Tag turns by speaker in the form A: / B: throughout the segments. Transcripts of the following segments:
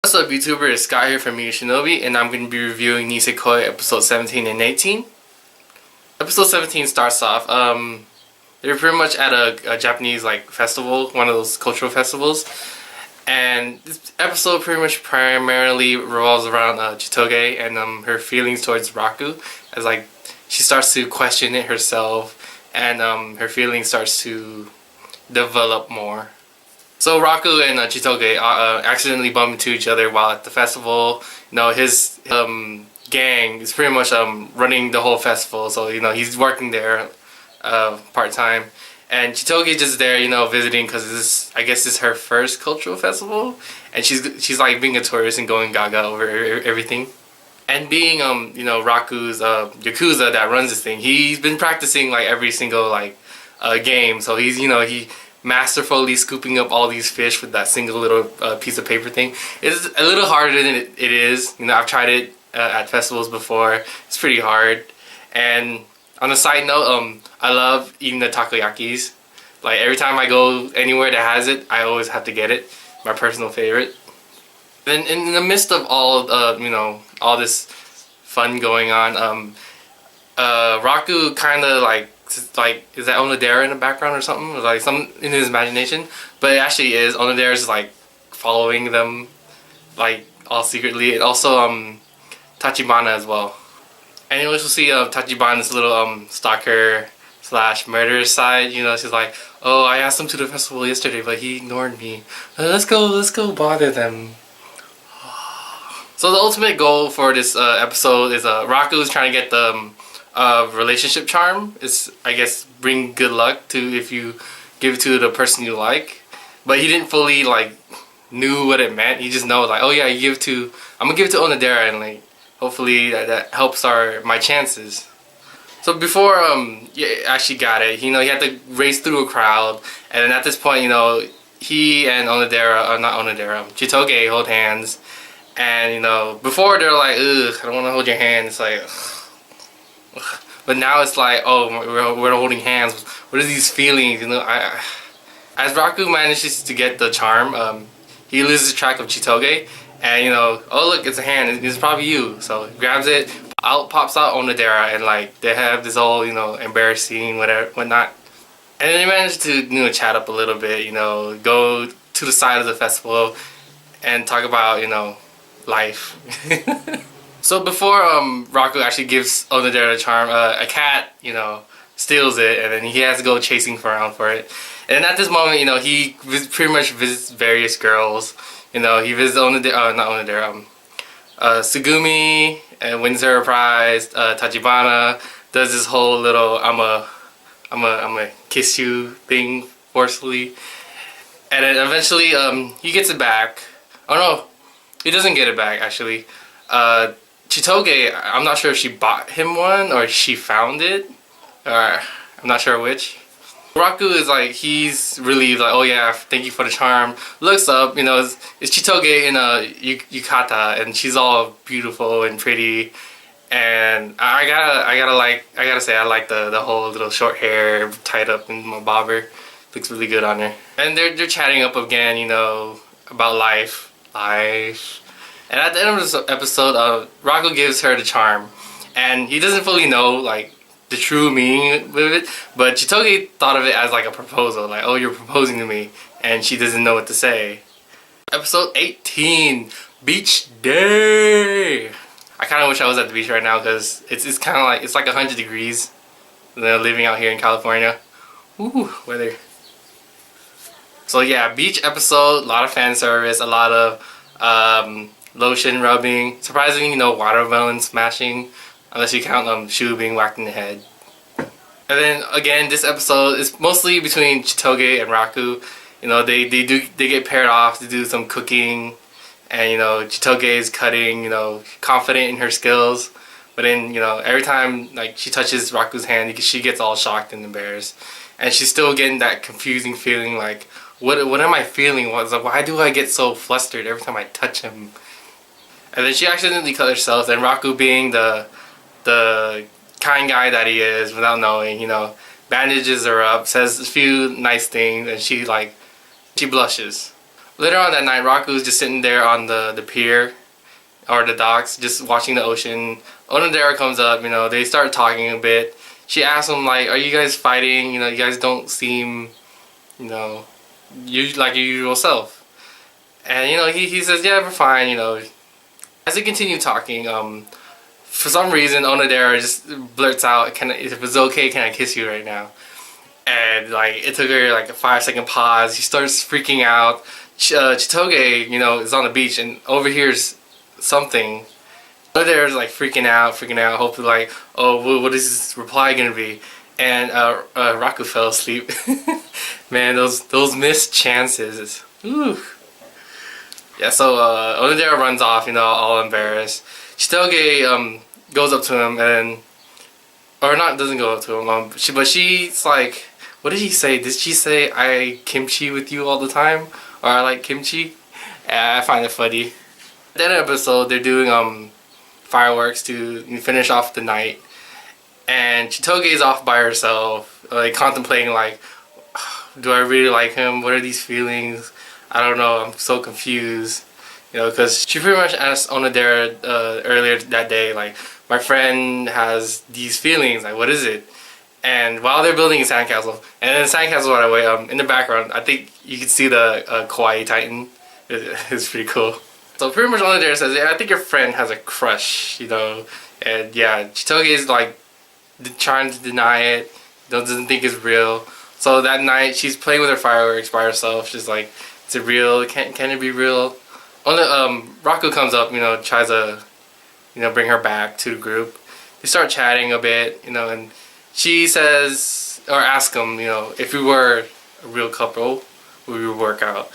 A: What's up, YouTuber? It's Scott here from MediaShinobi, and I'm going to be reviewing Nisekoi episode 17 and 18. Episode 17 starts off, they're pretty much at a Japanese festival, one of those cultural festivals, and this episode pretty much primarily revolves around Chitoge and her feelings towards Raku, as she starts to question it herself, and her feelings starts to develop more. So Raku and Chitoge accidentally bump into each other while at the festival. His gang is pretty much running the whole festival, so he's working there part-time. And Chitoge is just there, visiting, because I guess this is her first cultural festival, and she's like being a tourist and going gaga over everything. And being Raku's Yakuza that runs this thing, he's been practicing every single game, so he's he masterfully scooping up all these fish with that single little piece of paper thing. It's a little harder than it is. I've tried it at festivals before. It's pretty hard. And on a side note, I love eating the takoyakis. Every time I go anywhere that has it, I always have to get it. My personal favorite. Then in the midst of all all this fun going on, Raku kind of is that Onodera in the background or something? Some in his imagination, but it actually is. Onodera's following them all secretly, and also Tachibana as well. And you also see Tachibana's little stalker / murderer side. She's like, oh, I asked him to the festival yesterday, but he ignored me. Let's go bother them. So the ultimate goal for this episode is Raku's trying to get the relationship charm. Is, I guess, bring good luck to if you give it to the person you like. But he didn't fully knew what it meant. He just knows oh yeah, I'm gonna give it to Onodera, and hopefully that helps my chances. So before you actually got it, he had to race through a crowd, and then at this point, he and Chitoge hold hands, and before they're like, ugh, I don't want to hold your hand. It's ugh. But now it's oh, we're holding hands. What are these feelings? As Raku manages to get the charm, he loses track of Chitoge, and oh look, it's a hand. It's probably you. So he grabs it. Out pops out Onodera, and they have this all embarrassing whatnot. And then they manage to chat up a little bit. Go to the side of the festival and talk about life. So before Raku actually gives Onodera the charm, a cat, steals it, and then he has to go chasing around for it. And at this moment, he pretty much visits various girls. He visits Sugumi, and wins her a prize. Tachibana does this whole little I'ma kiss you thing forcefully. And then eventually he gets it back. Oh no, he doesn't get it back actually. Chitoge, I'm not sure if she bought him one or she found it, or I'm not sure which. Raku is he's relieved, oh yeah, thank you for the charm. Looks up, it's Chitoge in a yukata, and she's all beautiful and pretty. And I gotta say I like the whole little short hair tied up in my bobber. Looks really good on her. And they're chatting up again, about life. And at the end of this episode, Raku gives her the charm, and he doesn't fully know the true meaning of it, but Chitoge thought of it as a proposal, oh, you're proposing to me, and she doesn't know what to say. Episode 18, Beach Day. I kind of wish I was at the beach right now, because it's kind of it's 100 degrees living out here in California. Ooh, weather. So yeah, beach episode, a lot of fan service, a lot of lotion rubbing, surprisingly watermelon smashing, unless you count Shu being whacked in the head. And then again, this episode is mostly between Chitoge and Raku. They get paired off to do some cooking, and Chitoge is cutting, confident in her skills, but then every time she touches Raku's hand, she gets all shocked and embarrassed, and she's still getting that confusing feeling what am I feeling? Why do I get so flustered every time I touch him? And then she accidentally cut herself, and Raku, being the kind guy that he is, without knowing, bandages her up, says a few nice things, and she blushes. Later on that night, Raku's just sitting there on the pier or the docks, just watching the ocean. Onodera comes up, you know, they start talking a bit. She asks him like, "Are you guys fighting? You know, you guys don't seem, you know, like your usual self." And you know, he says, "Yeah, we're fine." You know, as they continue talking, for some reason, Onodera just blurts out, if it's okay, can I kiss you right now?" And like, it took her like a 5-second pause. He starts freaking out. Chitoge, you know, is on the beach and overhears something. Onodera's like freaking out, hopefully like, oh, what is his reply gonna be? And Raku fell asleep. Man, those missed chances. Ooh. Yeah, so Onodera runs off, you know, all embarrassed. Chitoge goes up to him and, or not, doesn't go up to him. But she's like, what did she say? Did she say I kimchi with you all the time, or I like kimchi? I find it funny. At the end of the episode, they're doing fireworks to finish off the night, and Chitoge is off by herself, like contemplating like, do I really like him? What are these feelings? I don't know. I'm so confused. You know, because she pretty much asked Onodera earlier that day, like, my friend has these feelings, like, what is it? And while they're building a sandcastle, and in the sandcastle, by the way, in the background, I think you can see the Kawaii Titan. It's pretty cool. So pretty much Onodera says, yeah, I think your friend has a crush, you know, and yeah, Chitoge is like trying to deny it, doesn't think it's real. So that night, she's playing with her fireworks by herself. She's like, is it real? Can it be real? Raku comes up, you know, tries to, you know, bring her back to the group. They start chatting a bit, you know, and she says, or asks him, you know, if we were a real couple, would we work out?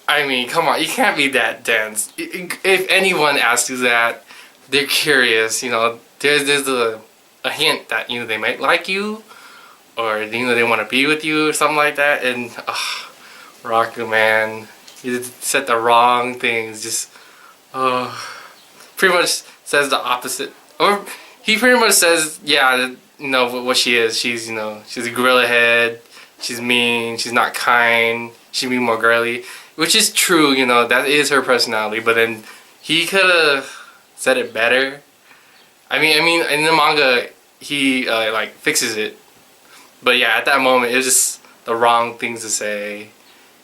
A: I mean, come on, you can't be that dense. If anyone asks you that, they're curious, you know, there's a hint that, you know, they might like you, or, you know, they want to be with you, or something like that, and, Raku, man. You said the wrong things, just, pretty much says the opposite. Or he pretty much says, yeah, you know, what she is. She's, you know, she's a gorilla head, she's mean, she's not kind, she'd be more girly. Which is true, you know, that is her personality, but then he could have said it better. I mean, in the manga, he, like, fixes it. But yeah, at that moment, it was just the wrong things to say.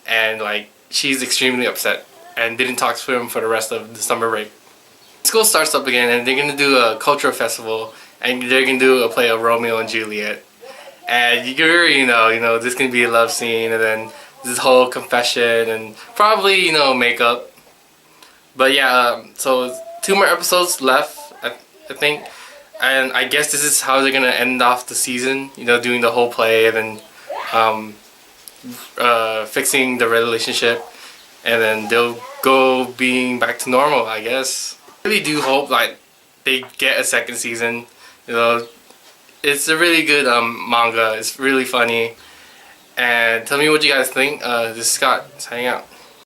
A: And, like, she's extremely upset and didn't talk to him for the rest of the summer break. School starts up again and they're going to do a cultural festival and they're going to do a play of Romeo and Juliet. And you already know, this can be a love scene and then this whole confession and probably, you know, makeup. But yeah, so 2 more episodes left, I think. And I guess this is how they're going to end off the season, you know, doing the whole play and then fixing the relationship, and then they'll go being back to normal, I guess. I really do hope like they get a second season. You know, it's a really good manga. It's really funny. And tell me what you guys think. This is Scott signing out.